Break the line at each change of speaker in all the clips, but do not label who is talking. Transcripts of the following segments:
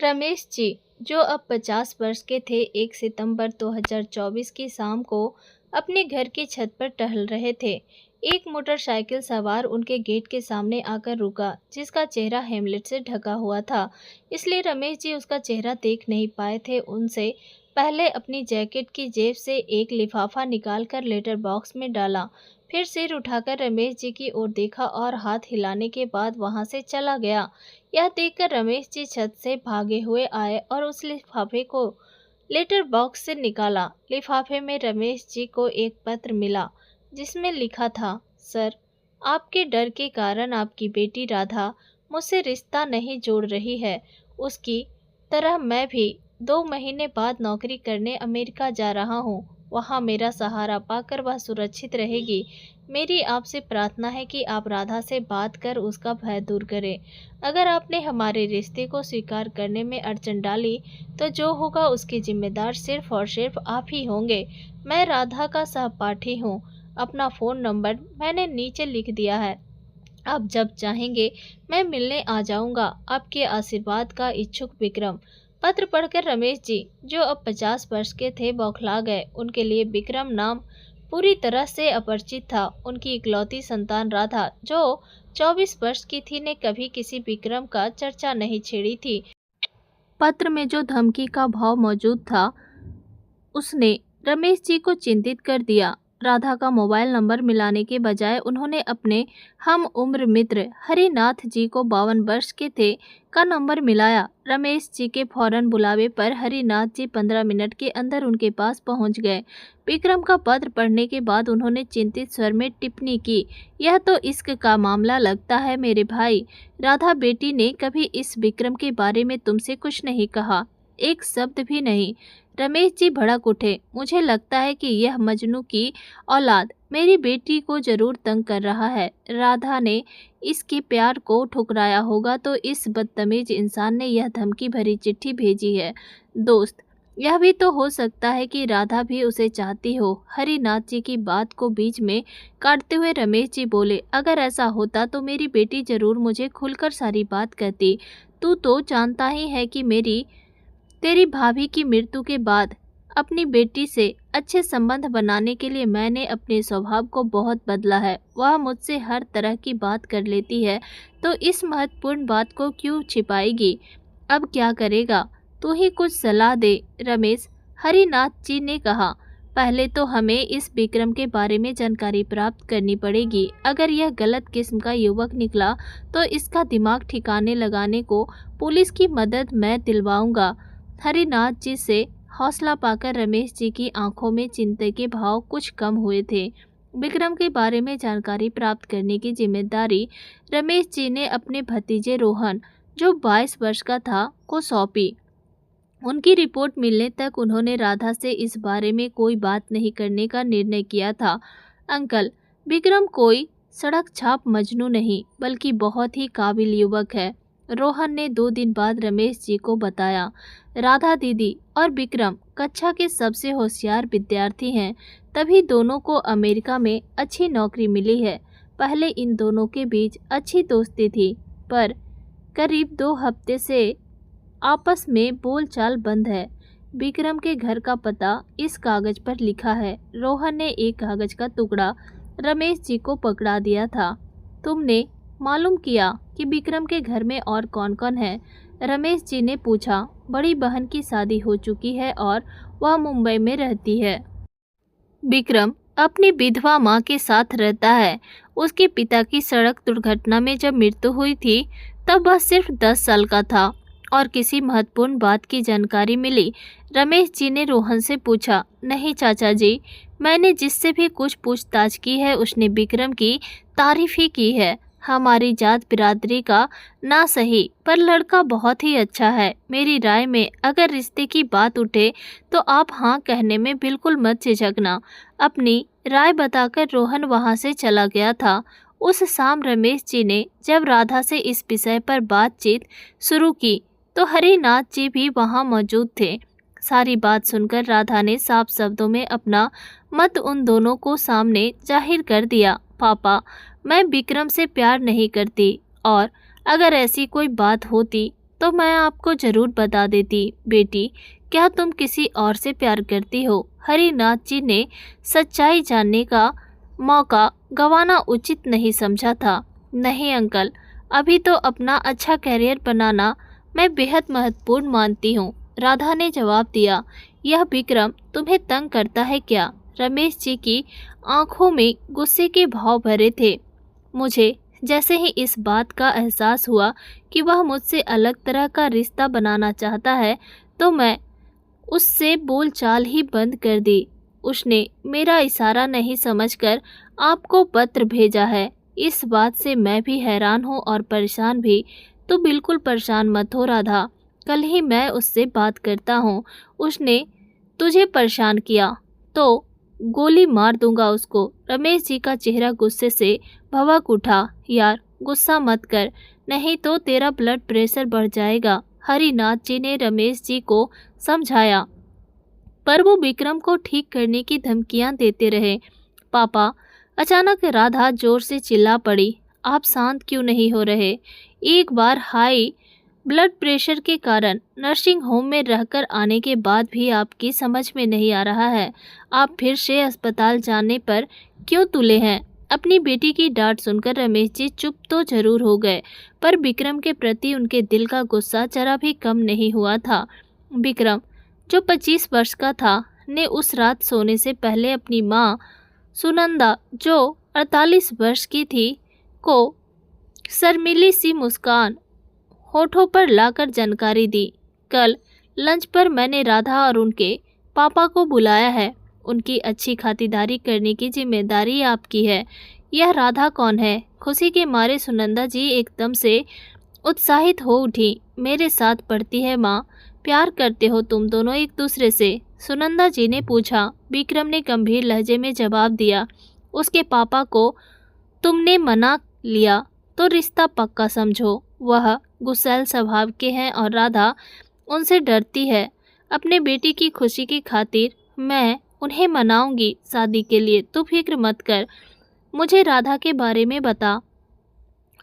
रमेश जी, जो अब 50 वर्ष के थे, 1 सितंबर 2024 की शाम को अपने घर की छत पर टहल रहे थे। एक मोटरसाइकिल सवार उनके गेट के सामने आकर रुका, जिसका चेहरा हेमलेट से ढका हुआ था, इसलिए रमेश जी उसका चेहरा देख नहीं पाए थे। उनसे पहले अपनी जैकेट की जेब से एक लिफाफा निकालकर लेटर बॉक्स में डाला, फिर सिर उठाकर रमेश जी की ओर देखा और हाथ हिलाने के बाद वहां से चला गया। यह देखकर रमेश जी छत से भागे हुए आए और उस लिफाफे को लेटर बॉक्स से निकाला। लिफाफे में रमेश जी को एक पत्र मिला, जिसमें लिखा था, सर, आपके डर के कारण आपकी बेटी राधा मुझसे रिश्ता नहीं जोड़ रही है। उसकी तरह मैं भी 2 महीने बाद नौकरी करने अमेरिका जा रहा हूँ। वहाँ मेरा सहारा पाकर वह सुरक्षित रहेगी। मेरी आपसे प्रार्थना है कि आप राधा से बात कर उसका भय दूर करें। अगर आपने हमारे रिश्ते को स्वीकार करने में अड़चन डाली तो जो होगा उसकी जिम्मेदार सिर्फ और सिर्फ आप ही होंगे। मैं राधा का सहपाठी हूँ। अपना फ़ोन नंबर मैंने नीचे लिख दिया है। आप जब चाहेंगे मैं मिलने आ जाऊंगा। आपके आशीर्वाद का इच्छुक विक्रम। पत्र पढ़कर रमेश जी, जो अब 50 वर्ष के थे, बौखला गए। उनके लिए विक्रम नाम पूरी तरह से अपरिचित था। उनकी इकलौती संतान राधा, जो 24 वर्ष की थी, ने कभी किसी विक्रम का चर्चा नहीं छेड़ी थी। पत्र में जो धमकी का भाव मौजूद था, उसने रमेश जी को चिंतित कर दिया। राधा का मोबाइल नंबर मिलाने के बजाय उन्होंने अपने हम उम्र मित्र हरिनाथ जी को 52 वर्ष के थे का नंबर मिलाया। रमेश जी के फौरन बुलावे पर हरिनाथ जी 15 मिनट के अंदर उनके पास पहुंच गए। विक्रम का पत्र पढ़ने के बाद उन्होंने चिंतित स्वर में टिप्पणी की, यह तो इश्क का मामला लगता है मेरे भाई। राधा बेटी ने कभी इस विक्रम के बारे में तुमसे कुछ नहीं कहा, एक शब्द भी नहीं। रमेश जी भड़क उठे। मुझे लगता है कि यह मजनू की औलाद मेरी बेटी को जरूर तंग कर रहा है। राधा ने इसके प्यार को ठुकराया होगा तो इस बदतमीज इंसान ने यह धमकी भरी चिट्ठी भेजी है। दोस्त, यह भी तो हो सकता है कि राधा भी उसे चाहती हो। हरिनाथ जी की बात को बीच में काटते हुए रमेश जी बोले, अगर ऐसा होता तो मेरी बेटी जरूर मुझे खुलकर सारी बात कहती। तू तो जानता ही है कि तेरी भाभी की मृत्यु के बाद अपनी बेटी से अच्छे संबंध बनाने के लिए मैंने अपने स्वभाव को बहुत बदला है। वह मुझसे हर तरह की बात कर लेती है, तो इस महत्वपूर्ण बात को क्यों छिपाएगी? अब क्या करेगा? तू ही कुछ सलाह दे रमेश। हरिनाथ जी ने कहा, पहले तो हमें इस विक्रम के बारे में जानकारी प्राप्त करनी पड़ेगी। अगर यह गलत किस्म का युवक निकला तो इसका दिमाग ठिकाने लगाने को पुलिस की मदद मैं दिलवाऊंगा। हरिनाथ जी से हौसला पाकर रमेश जी की आंखों में चिंता के भाव कुछ कम हुए थे। विक्रम के बारे में जानकारी प्राप्त करने की जिम्मेदारी रमेश जी ने अपने भतीजे रोहन, जो 22 वर्ष का था, को सौंपी। उनकी रिपोर्ट मिलने तक उन्होंने राधा से इस बारे में कोई बात नहीं करने का निर्णय किया था। अंकल, विक्रम कोई सड़क छाप मजनू नहीं, बल्कि बहुत ही काबिल युवक है। रोहन ने 2 दिन बाद रमेश जी को बताया। राधा दीदी और विक्रम कक्षा के सबसे होशियार विद्यार्थी हैं, तभी दोनों को अमेरिका में अच्छी नौकरी मिली है। पहले इन दोनों के बीच अच्छी दोस्ती थी, पर करीब 2 हफ्ते से आपस में बोलचाल बंद है। विक्रम के घर का पता इस कागज पर लिखा है। रोहन ने एक कागज का टुकड़ा रमेश जी को पकड़ा दिया था। तुमने मालूम किया कि विक्रम के घर में और कौन कौन है? रमेश जी ने पूछा। बड़ी बहन की शादी हो चुकी है और वह मुंबई में रहती है। विक्रम अपनी विधवा माँ के साथ रहता है। उसके पिता की सड़क दुर्घटना में जब मृत्यु हुई थी तब वह सिर्फ 10 साल का था। और किसी महत्वपूर्ण बात की जानकारी मिली? रमेश जी ने रोहन से पूछा। नहीं चाचा जी, मैंने जिससे भी कुछ पूछताछ की है उसने विक्रम की तारीफ ही की है। हमारी जात बिरादरी का ना सही, पर लड़का बहुत ही अच्छा है। मेरी राय में अगर रिश्ते की बात उठे तो आप हाँ कहने में बिल्कुल मत झिझकना। अपनी राय बताकर रोहन वहाँ से चला गया था। उस शाम रमेश जी ने जब राधा से इस विषय पर बातचीत शुरू की तो हरिनाथ जी भी वहाँ मौजूद थे। सारी बात सुनकर राधा ने साफ शब्दों में अपना मत उन दोनों को सामने जाहिर कर दिया। पापा, मैं विक्रम से प्यार नहीं करती, और अगर ऐसी कोई बात होती तो मैं आपको जरूर बता देती। बेटी, क्या तुम किसी और से प्यार करती हो? हरिनाथ जी ने सच्चाई जानने का मौका गंवाना उचित नहीं समझा था। नहीं अंकल, अभी तो अपना अच्छा करियर बनाना मैं बेहद महत्वपूर्ण मानती हूँ, राधा ने जवाब दिया। यह विक्रम तुम्हें तंग करता है क्या? रमेश जी की आंखों में गुस्से के भाव भरे थे। मुझे जैसे ही इस बात का एहसास हुआ कि वह मुझसे अलग तरह का रिश्ता बनाना चाहता है, तो मैं उससे बोलचाल ही बंद कर दी। उसने मेरा इशारा नहीं समझकर आपको पत्र भेजा है। इस बात से मैं भी हैरान हूँ और परेशान भी। तो बिल्कुल परेशान मत हो राधा, कल ही मैं उससे बात करता हूँ। उसने तुझे परेशान किया तो गोली मार दूंगा उसको। रमेश जी का चेहरा गुस्से से भड़क उठा। यार गुस्सा मत कर, नहीं तो तेरा ब्लड प्रेशर बढ़ जाएगा, हरिनाथ जी ने रमेश जी को समझाया, पर वो विक्रम को ठीक करने की धमकियां देते रहे। पापा, अचानक राधा जोर से चिल्ला पड़ी। आप शांत क्यों नहीं हो रहे? एक बार हाई ब्लड प्रेशर के कारण नर्सिंग होम में रहकर आने के बाद भी आपकी समझ में नहीं आ रहा है। आप फिर से अस्पताल जाने पर क्यों तुले हैं? अपनी बेटी की डांट सुनकर रमेश जी चुप तो जरूर हो गए, पर विक्रम के प्रति उनके दिल का गुस्सा जरा भी कम नहीं हुआ था। विक्रम, जो 25 वर्ष का था, ने उस रात सोने से पहले अपनी माँ सुनंदा, जो 48 वर्ष की थी, को शर्मीली सी मुस्कान होठों पर लाकर जानकारी दी। कल लंच पर मैंने राधा और उनके पापा को बुलाया है। उनकी अच्छी खातिरदारी करने की जिम्मेदारी आपकी है। यह राधा कौन है? खुशी के मारे सुनंदा जी एकदम से उत्साहित हो उठी। मेरे साथ पढ़ती है माँ। प्यार करते हो तुम दोनों एक दूसरे से? सुनंदा जी ने पूछा। विक्रम ने गंभीर लहजे में जवाब दिया। उसके पापा को तुमने मना लिया तो रिश्ता पक्का समझो। वह गुस्सैल स्वभाव के हैं और राधा उनसे डरती है। अपने बेटी की खुशी की खातिर मैं उन्हें मनाऊंगी शादी के लिए, तू फिक्र मत कर। मुझे राधा के बारे में बता।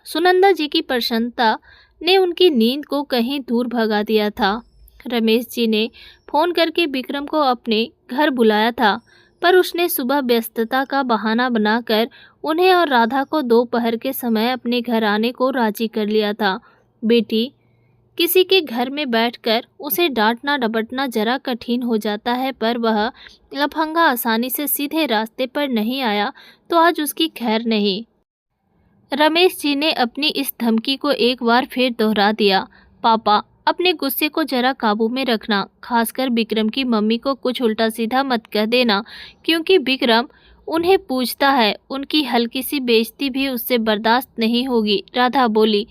सुनंदा जी की प्रसन्नता ने उनकी नींद को कहीं दूर भगा दिया था। रमेश जी ने फोन करके विक्रम को अपने घर बुलाया था, पर उसने सुबह व्यस्तता का बहाना बनाकर उन्हें और राधा को दोपहर के समय अपने घर आने को राजी कर लिया था। बेटी, किसी के घर में बैठकर उसे डांटना डपटना जरा कठिन हो जाता है, पर वह लफंगा आसानी से सीधे रास्ते पर नहीं आया तो आज उसकी खैर नहीं। रमेश जी ने अपनी इस धमकी को एक बार फिर दोहरा दिया। पापा, अपने गुस्से को जरा काबू में रखना, खासकर विक्रम की मम्मी को कुछ उल्टा सीधा मत कह देना, क्योंकि विक्रम उन्हें पूछता है। उनकी हल्की सी बेइज्जती भी उससे बर्दाश्त नहीं होगी। राधा बोली।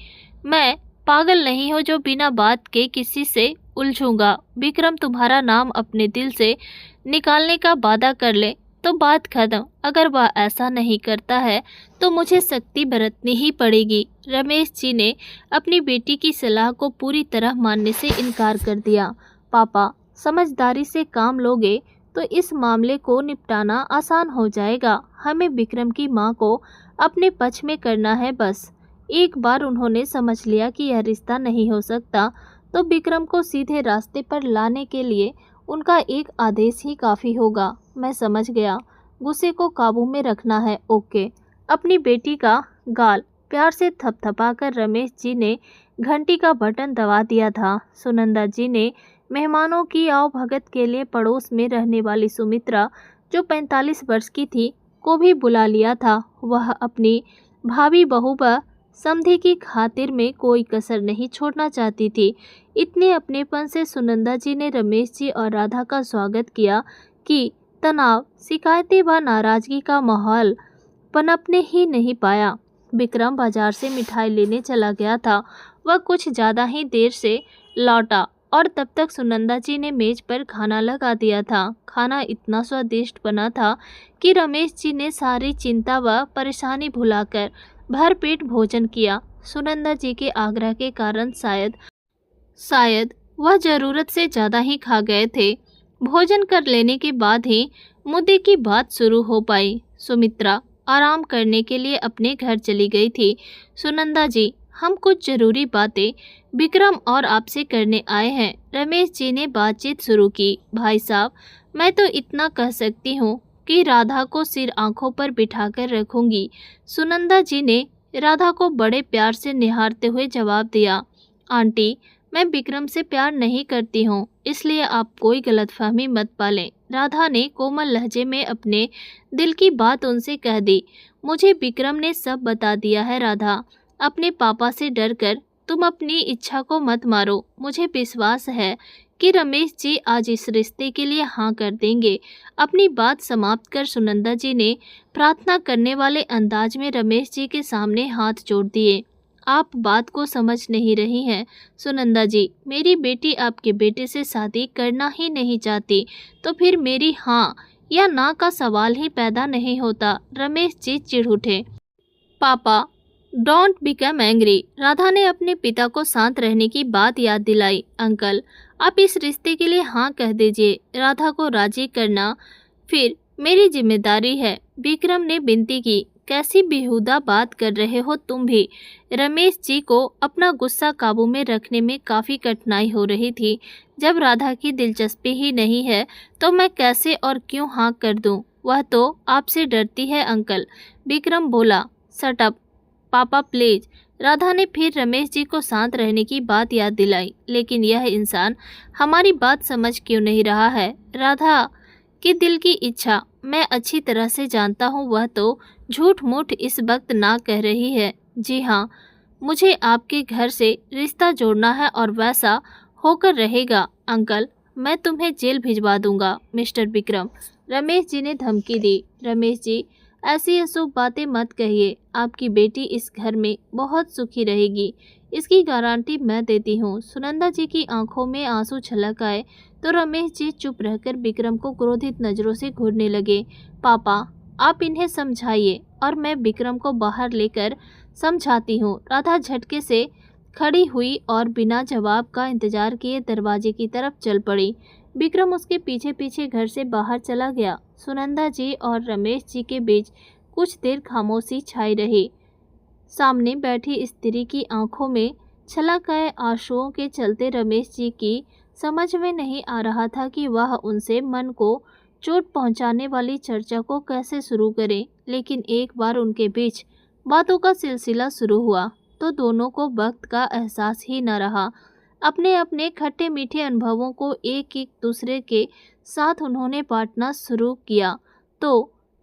मैं पागल नहीं हूँ जो बिना बात के किसी से उलझूंगा। विक्रम तुम्हारा नाम अपने दिल से निकालने का वादा कर ले तो बात खत्म। अगर वह ऐसा नहीं करता है तो मुझे सख्ती बरतनी ही पड़ेगी। रमेश जी ने अपनी बेटी की सलाह को पूरी तरह मानने से इनकार कर दिया। पापा, समझदारी से काम लोगे तो इस मामले को निपटाना आसान हो जाएगा। हमें विक्रम की मां को अपने पक्ष में करना है बस। एक बार उन्होंने समझ लिया कि यह रिश्ता नहीं हो सकता, तो विक्रम को सीधे रास्ते पर लाने के लिए उनका एक आदेश ही काफ़ी होगा। मैं समझ गया, गुस्से को काबू में रखना है। ओके। अपनी बेटी का गाल प्यार से थपथपाकर रमेश जी ने घंटी का बटन दबा दिया था। सुनंदा जी ने मेहमानों की आवभगत के लिए पड़ोस में रहने वाली सुमित्रा, जो 45 वर्ष की थी, को भी बुला लिया था। वह अपनी भाभी बहू व समधी की खातिर में कोई कसर नहीं छोड़ना चाहती थी। इतने अपनेपन से सुनंदा जी ने रमेश जी और राधा का स्वागत किया कि तनाव, शिकायतें व नाराजगी का माहौल पनपने ही नहीं पाया। विक्रम बाजार से मिठाई लेने चला गया था। वह कुछ ज़्यादा ही देर से लौटा और तब तक सुनंदा जी ने मेज पर खाना लगा दिया था। खाना इतना स्वादिष्ट बना था कि रमेश जी ने सारी चिंता व परेशानी भुलाकर भरपेट भोजन किया। सुनंदा जी के आग्रह के कारण शायद वह ज़रूरत से ज़्यादा ही खा गए थे। भोजन कर लेने के बाद ही मुद्दे की बात शुरू हो पाई। सुमित्रा आराम करने के लिए अपने घर चली गई थी। सुनंदा जी हम कुछ जरूरी बातें विक्रम और आपसे करने आए हैं। रमेश जी ने बातचीत शुरू की। भाई साहब, मैं तो इतना कह सकती हूँ कि राधा को सिर आंखों पर बिठाकर रखूंगी। सुनंदा जी ने राधा को बड़े प्यार से निहारते हुए जवाब दिया। आंटी, मैं विक्रम से प्यार नहीं करती हूँ, इसलिए आप कोई गलतफहमी मत पालें। राधा ने कोमल लहजे में अपने दिल की बात उनसे कह दी। मुझे विक्रम ने सब बता दिया है राधा। अपने पापा से डरकर तुम अपनी इच्छा को मत मारो। मुझे विश्वास है कि रमेश जी आज इस रिश्ते के लिए हाँ कर देंगे। अपनी बात समाप्त कर सुनंदा जी ने प्रार्थना करने वाले अंदाज में रमेश जी के सामने हाथ जोड़ दिए। आप बात को समझ नहीं रही हैं सुनंदा जी। मेरी बेटी आपके बेटे से शादी करना ही नहीं चाहती, तो फिर मेरी हाँ या ना का सवाल ही पैदा नहीं होता। रमेश जी चिढ़ उठे। पापा, डोंट बिकम एंग्री। राधा ने अपने पिता को शांत रहने की बात याद दिलाई। अंकल, आप इस रिश्ते के लिए हाँ कह दीजिए। राधा को राजी करना फिर मेरी जिम्मेदारी है। विक्रम ने विनती की। कैसी बेहुदा बात कर रहे हो तुम भी। रमेश जी को अपना गुस्सा काबू में रखने में काफ़ी कठिनाई हो रही थी। जब राधा की दिलचस्पी ही नहीं है तो मैं कैसे और क्यों हाँ कर दूं? वह तो आपसे डरती है अंकल। विक्रम बोला। शट अप पापा प्लीज। राधा ने फिर रमेश जी को शांत रहने की बात याद दिलाई। लेकिन यह इंसान हमारी बात समझ क्यों नहीं रहा है? राधा की दिल की इच्छा मैं अच्छी तरह से जानता हूँ। वह तो झूठ मूठ इस वक्त ना कह रही है। जी हाँ, मुझे आपके घर से रिश्ता जोड़ना है और वैसा होकर रहेगा। अंकल, मैं तुम्हें जेल भिजवा दूंगा मिस्टर विक्रम। रमेश जी ने धमकी दी। रमेश जी, ऐसी अशुभ बातें मत कहिए। आपकी बेटी इस घर में बहुत सुखी रहेगी, इसकी गारंटी मैं देती हूँ। सुनंदा जी की आंखों में आंसू छलक आए तो रमेश जी चुप रहकर विक्रम को क्रोधित नज़रों से घूरने लगे। पापा, आप इन्हें समझाइए और मैं विक्रम को बाहर लेकर समझाती हूँ। राधा झटके से खड़ी हुई और बिना जवाब का इंतजार किए दरवाजे की तरफ चल पड़ी। विक्रम उसके पीछे पीछे घर से बाहर चला गया। सुनंदा जी और रमेश जी के बीच कुछ देर खामोशी छाई रही। सामने बैठी स्त्री की आंखों में छलक आए आंसुओं के चलते रमेश जी की समझ में नहीं आ रहा था कि वह उनसे मन को चोट पहुंचाने वाली चर्चा को कैसे शुरू करें। लेकिन एक बार उनके बीच बातों का सिलसिला शुरू हुआ तो दोनों को वक्त का एहसास ही न रहा। अपने अपने खट्टे मीठे अनुभवों को एक एक दूसरे के साथ उन्होंने बांटना शुरू किया तो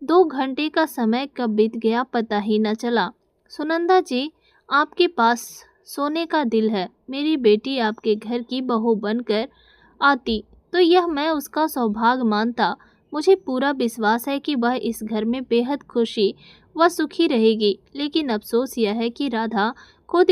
2 घंटे का समय कब बीत गया पता ही न चला। सुनंदा जी, आपके पास सोने का दिल है। मेरी बेटी आपके घर की बहू बनकर आती तो यह मैं उसका सौभाग्य मानता। मुझे पूरा विश्वास है कि वह इस घर में बेहद खुशी व सुखी रहेगी। लेकिन अफसोस यह है कि राधा खुद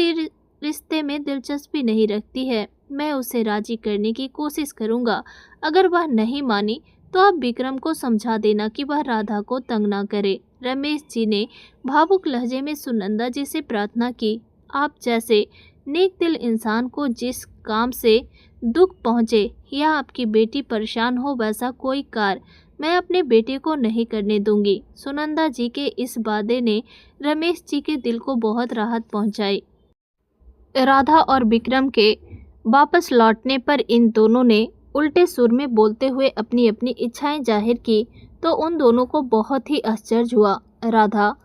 रिश्ते में दिलचस्पी नहीं रखती है। मैं उसे राजी करने की कोशिश करूंगा। अगर वह नहीं मानी तो आप विक्रम को समझा देना कि वह राधा को तंग ना करे। रमेश जी ने भावुक लहजे में सुनंदा जी से प्रार्थना की। आप जैसे नेक दिल इंसान को जिस काम से दुख पहुँचे या आपकी बेटी परेशान हो वैसा कोई कार्य मैं अपने बेटे को नहीं करने दूंगी। सुनंदा जी के इस वादे ने रमेश जी के दिल को बहुत राहत पहुंचाई। राधा और विक्रम के वापस लौटने पर इन दोनों ने उल्टे सुर में बोलते हुए अपनी अपनी इच्छाएं जाहिर की तो उन दोनों को बहुत ही आश्चर्य हुआ। राधा,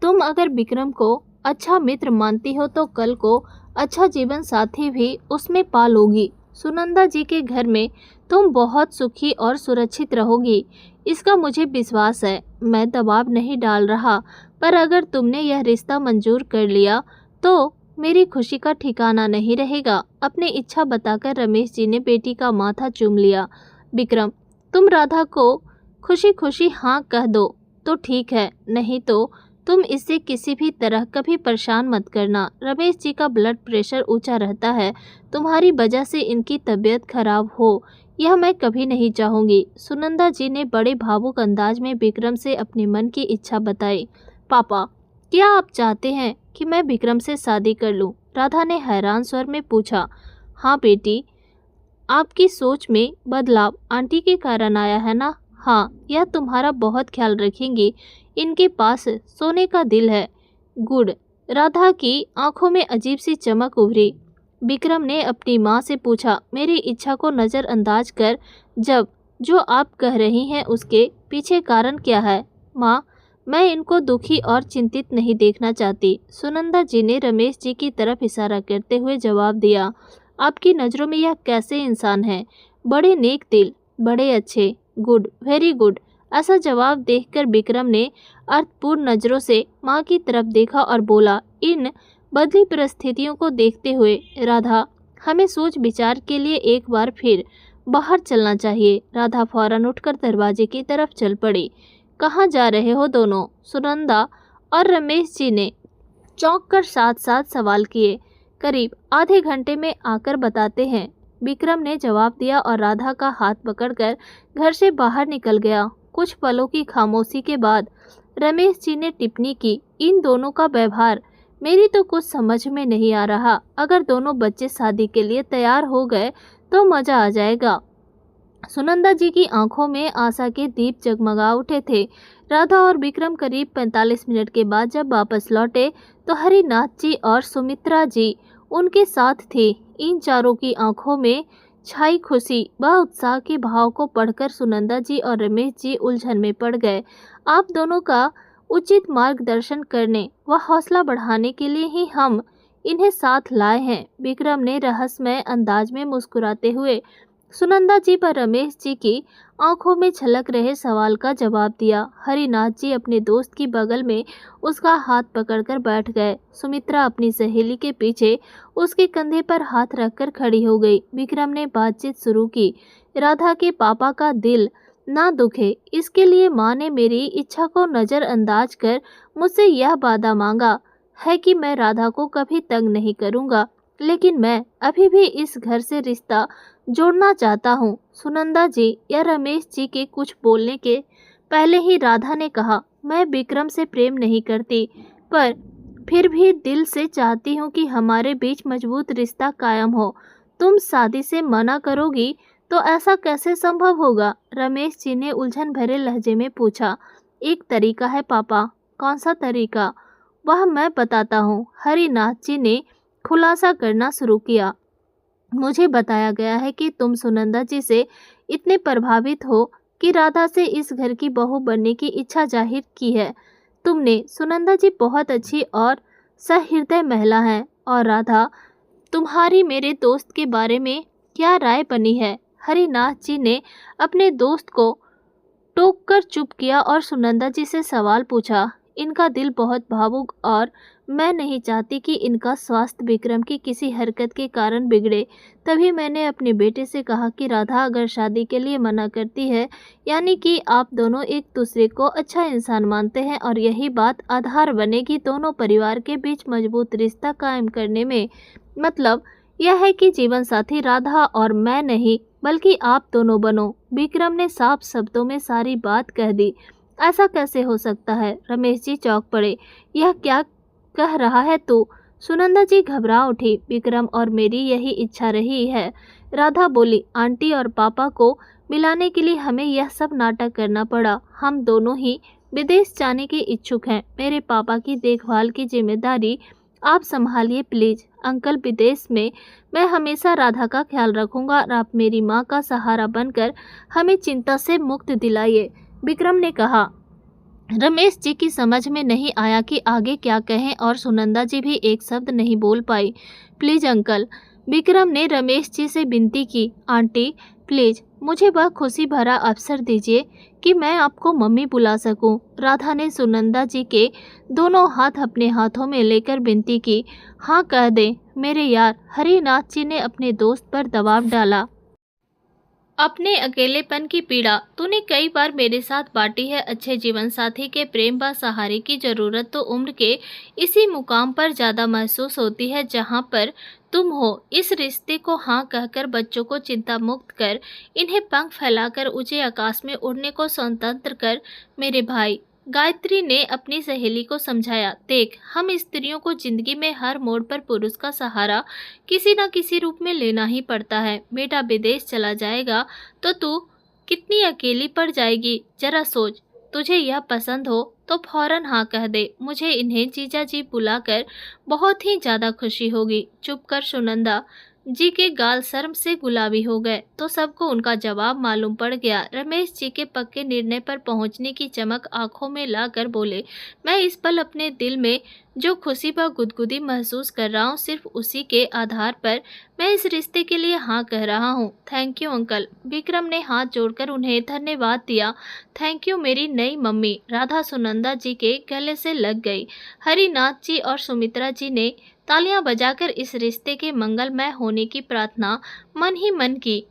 तुम अगर विक्रम को अच्छा मित्र मानती हो तो कल को अच्छा जीवन साथी भी उसमें पा लोगी। सुनंदा जी के घर में तुम बहुत सुखी और सुरक्षित रहोगी, इसका मुझे विश्वास है। मैं दबाव नहीं डाल रहा, पर अगर तुमने यह रिश्ता मंजूर कर लिया तो मेरी खुशी का ठिकाना नहीं रहेगा। अपनी इच्छा बताकर रमेश जी ने बेटी का माथा चूम लिया। विक्रम, तुम राधा को खुशी खुशी हाँ कह दो तो ठीक है, नहीं तो तुम इससे किसी भी तरह कभी परेशान मत करना। रमेश जी का ब्लड प्रेशर ऊंचा रहता है, तुम्हारी वजह से इनकी तबीयत खराब हो यह मैं कभी नहीं चाहूँगी। सुनंदा जी ने बड़े भावुक अंदाज में विक्रम से अपने मन की इच्छा बताई। पापा, क्या आप चाहते हैं कि मैं विक्रम से शादी कर लूं? राधा ने हैरान स्वर में पूछा। हाँ बेटी, आपकी सोच में बदलाव आंटी के कारण आया है ना? हाँ, यह तुम्हारा बहुत ख्याल रखेंगी। इनके पास सोने का दिल है। गुड, राधा की आंखों में अजीब सी चमक उभरी। विक्रम ने अपनी माँ से पूछा, मेरी इच्छा को नज़रअंदाज कर जब जो आप कह रही हैं उसके पीछे कारण क्या है? माँ, मैं इनको दुखी और चिंतित नहीं देखना चाहती। सुनंदा जी ने रमेश जी की तरफ इशारा करते हुए जवाब दिया, आपकी नज़रों में यह कैसे इंसान है? बड़े नेक दिल, बड़े अच्छे, गुड, वेरी गुड। ऐसा जवाब देखकर विक्रम ने अर्थपूर्ण नज़रों से माँ की तरफ देखा और बोला, इन बदली परिस्थितियों को देखते हुए राधा, हमें सोच विचार के लिए एक बार फिर बाहर चलना चाहिए। राधा फौरन उठकर दरवाजे की तरफ चल पड़ी। कहाँ जा रहे हो दोनों? सुनंदा और रमेश जी ने चौंक कर साथ साथ सवाल किए। करीब आधे घंटे में आकर बताते हैं, विक्रम ने जवाब दिया और राधा का हाथ पकड़कर घर से बाहर निकल गया। कुछ पलों की खामोशी के बाद रमेश जी ने टिप्पणी की, इन दोनों का व्यवहार मेरी तो कुछ समझ में नहीं आ रहा। अगर दोनों बच्चे शादी के लिए तैयार हो गए तो मजा आ जाएगा। सुनंदा जी की आंखों में आशा के दीप जगमगा उठे थे। राधा और विक्रम करीब 45 मिनट के बाद जब वापस लौटे तो हरिनाथ जी और सुमित्रा जी उनके साथ थे। इन चारों की आंखों में छाई खुशी व उत्साह के भाव को पढ़कर सुनंदा जी और रमेश जी उलझन में पड़ गए। आप दोनों का उचित मार्गदर्शन करने व हौसला बढ़ाने के लिए ही हम इन्हें साथ लाए हैं। विक्रम ने रहस्यमय अंदाज में मुस्कुराते हुए सुनंदा जी पर रमेश जी की आंखों में छलक रहे सवाल का जवाब दिया। हरिनाथ जी अपने दोस्त की बगल में उसका हाथ पकड़कर बैठ गए। सुमित्रा अपनी सहेली के पीछे उसके कंधे पर हाथ रखकर खड़ी हो गई। विक्रम ने बातचीत शुरू की, राधा के पापा का दिल ना दुखे, इसके लिए माँ ने मेरी इच्छा को नज़रअंदाज कर मुझसे यह वादा मांगा है कि मैं राधा को कभी तंग नहीं करूँगा, लेकिन मैं अभी भी इस घर से रिश्ता जोड़ना चाहता हूँ। सुनंदा जी या रमेश जी के कुछ बोलने के पहले ही राधा ने कहा, मैं विक्रम से प्रेम नहीं करती, पर फिर भी दिल से चाहती हूँ कि हमारे बीच मजबूत रिश्ता कायम हो। तुम शादी से मना करोगी तो ऐसा कैसे संभव होगा? रमेश जी ने उलझन भरे लहजे में पूछा। एक तरीका है पापा। कौन सा तरीका? वह मैं बताता हूँ। हरिनाथ जी ने खुलासा करना शुरू किया। मुझे बताया गया है कि तुम सुनंदा जी से इतने प्रभावित हो कि राधा से इस घर की बहू बनने की इच्छा जाहिर की है। तुमने सुनंदा जी बहुत अच्छी और सहृदय महिला हैं, और राधा, तुम्हारी मेरे दोस्त के बारे में क्या राय बनी है? हरिनाथ जी ने अपने दोस्त को टोक कर चुप किया और सुनंदा जी से सवाल पूछा। इनका दिल बहुत भावुक और मैं नहीं चाहती कि इनका स्वास्थ्य विक्रम की किसी हरकत के कारण बिगड़े। तभी मैंने अपने बेटे से कहा कि राधा अगर शादी के लिए मना करती है, यानी कि आप दोनों एक दूसरे को अच्छा इंसान मानते हैं और यही बात आधार बनेगी दोनों परिवार के बीच मजबूत रिश्ता कायम करने में। मतलब यह है कि जीवन साथी राधा और मैं नहीं, बल्कि आप दोनों बनो। विक्रम ने साफ शब्दों में सारी बात कह दी। ऐसा कैसे हो सकता है? रमेश जी चौंक पड़े। यह क्या कह रहा है तू? सुनंदा जी घबरा उठी। विक्रम और मेरी यही इच्छा रही है। राधा बोली, आंटी और पापा को मिलाने के लिए हमें यह सब नाटक करना पड़ा। हम दोनों ही विदेश जाने के इच्छुक हैं। मेरे पापा की देखभाल की जिम्मेदारी आप संभालिए प्लीज। अंकल, विदेश में मैं हमेशा राधा का ख्याल रखूंगा और आप मेरी माँ का सहारा बनकर हमें चिंता से मुक्त दिलाइए, विक्रम ने कहा। रमेश जी की समझ में नहीं आया कि आगे क्या कहें और सुनंदा जी भी एक शब्द नहीं बोल पाई। प्लीज अंकल, विक्रम ने रमेश जी से विनती की। आंटी प्लीज मुझे वह खुशी भरा अवसर दीजिए कि मैं आपको मम्मी बुला सकूं। राधा ने सुनंदा जी के दोनों हाथ अपने हाथों में लेकर विनती की। हाँ कह दे मेरे यार। हरिनाथ जी ने अपने दोस्त पर दबाव डाला। अपने अकेलेपन की पीड़ा तूने कई बार मेरे साथ बांटी है। अच्छे जीवन साथी के प्रेम व सहारे की जरूरत तो उम्र के इसी मुकाम पर ज्यादा महसूस होती है जहां पर तुम हो। इस रिश्ते को हाँ कहकर बच्चों को चिंता मुक्त कर, इन्हें पंख फैलाकर ऊंचे आकाश में उड़ने को स्वतंत्र कर मेरे भाई। गायत्री ने अपनी सहेली को समझाया। देख, हम स्त्रियों को जिंदगी में हर मोड़ पर पुरुष का सहारा किसी न किसी रूप में लेना ही पड़ता है। बेटा विदेश चला जाएगा तो तू कितनी अकेली पड़ जाएगी। जरा सोच, तुझे यह पसंद हो तो फौरन हाँ कह दे। मुझे इन्हें जीजा जी बुलाकर बहुत ही ज़्यादा खुशी होगी। चुप कर सुनंदा जी के गाल शर्म से गुलाबी हो गए तो सबको उनका जवाब मालूम पड़ गया। रमेश जी के पक्के निर्णय पर पहुंचने की चमक आंखों में लाकर बोले, मैं इस पल अपने दिल में जो खुशी व गुदगुदी महसूस कर रहा हूँ, सिर्फ उसी के आधार पर मैं इस रिश्ते के लिए हाँ कह रहा हूँ। Thank you uncle. विक्रम ने हाथ जोड़कर उन्हें धन्यवाद दिया। थैंक यू मेरी नई मम्मी। राधा सुनंदा जी के गले से लग गई। हरिनाथ जी और सुमित्रा जी ने तालियां बजाकर इस रिश्ते के मंगलमय होने की प्रार्थना मन ही मन की।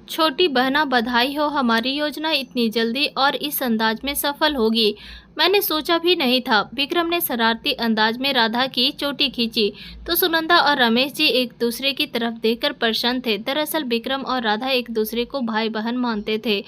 छोटी बहना, बधाई हो, हमारी योजना इतनी जल्दी और इस अंदाज में सफल होगी मैंने सोचा भी नहीं था। विक्रम ने शरारती अंदाज में राधा की चोटी खींची तो सुनंदा और रमेश जी एक दूसरे की तरफ देखकर प्रसन्न थे। दरअसल विक्रम और राधा एक दूसरे को भाई बहन मानते थे।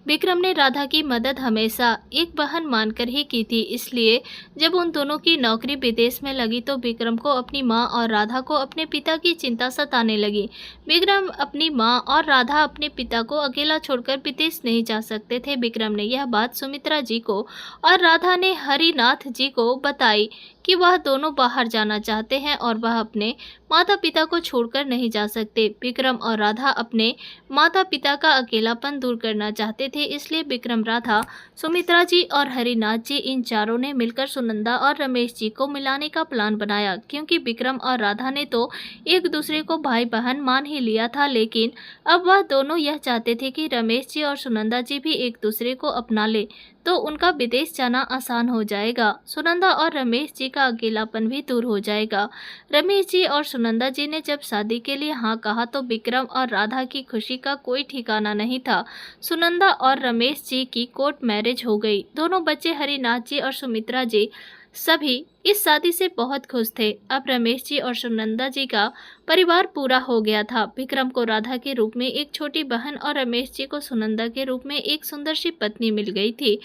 विक्रम ने राधा की मदद हमेशा एक बहन मानकर ही की थी, इसलिए जब उन दोनों की नौकरी विदेश में लगी तो विक्रम को अपनी माँ और राधा को अपने पिता की चिंता सताने लगी। विक्रम अपनी माँ और राधा अपने पिता को अकेला छोड़कर विदेश नहीं जा सकते थे। विक्रम ने यह बात सुमित्रा जी को और राधा ने हरिनाथ जी को बताई कि वह दोनों बाहर जाना चाहते हैं और वह अपने माता पिता को छोड़कर नहीं जा सकते। विक्रम और राधा अपने माता पिता का अकेलापन दूर करना चाहते थे, इसलिए विक्रम, राधा, सुमित्रा जी और हरिनाथ जी इन चारों ने मिलकर सुनंदा और रमेश जी को मिलाने का प्लान बनाया। क्योंकि विक्रम और राधा ने तो एक दूसरे को भाई बहन मान ही लिया था, लेकिन अब वह दोनों यह चाहते थे कि रमेश जी और सुनंदा जी भी एक दूसरे को अपना ले तो उनका विदेश जाना आसान हो जाएगा। सुनंदा और रमेश जी का अकेलापन भी दूर हो जाएगा। रमेश जी और सुनंदा जी ने जब शादी के लिए हाँ कहा तो विक्रम और राधा की खुशी का कोई ठिकाना नहीं था। सुनंदा और रमेश जी की कोर्ट मैरिज हो गई। दोनों बच्चे हरिनाथ जी और सुमित्रा जी सभी इस शादी से बहुत खुश थे। अब रमेश जी और सुनंदा जी का परिवार पूरा हो गया था। विक्रम को राधा के रूप में एक छोटी बहन और रमेश जी को सुनंदा के रूप में एक सुंदर सी पत्नी मिल गई थी।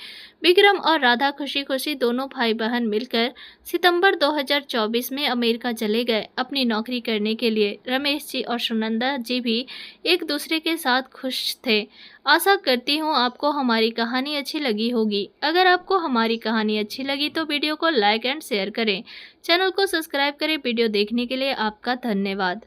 विक्रम और राधा खुशी खुशी दोनों भाई बहन मिलकर सितंबर 2024 में अमेरिका चले गए अपनी नौकरी करने के लिए। रमेश जी और सुनंदा जी भी एक दूसरे के साथ खुश थे। आशा करती हूँ आपको हमारी कहानी अच्छी लगी होगी। अगर आपको हमारी कहानी अच्छी लगी तो वीडियो को लाइक एंड शेयर करें। चैनल को सब्सक्राइब करें। वीडियो देखने के लिए आपका धन्यवाद।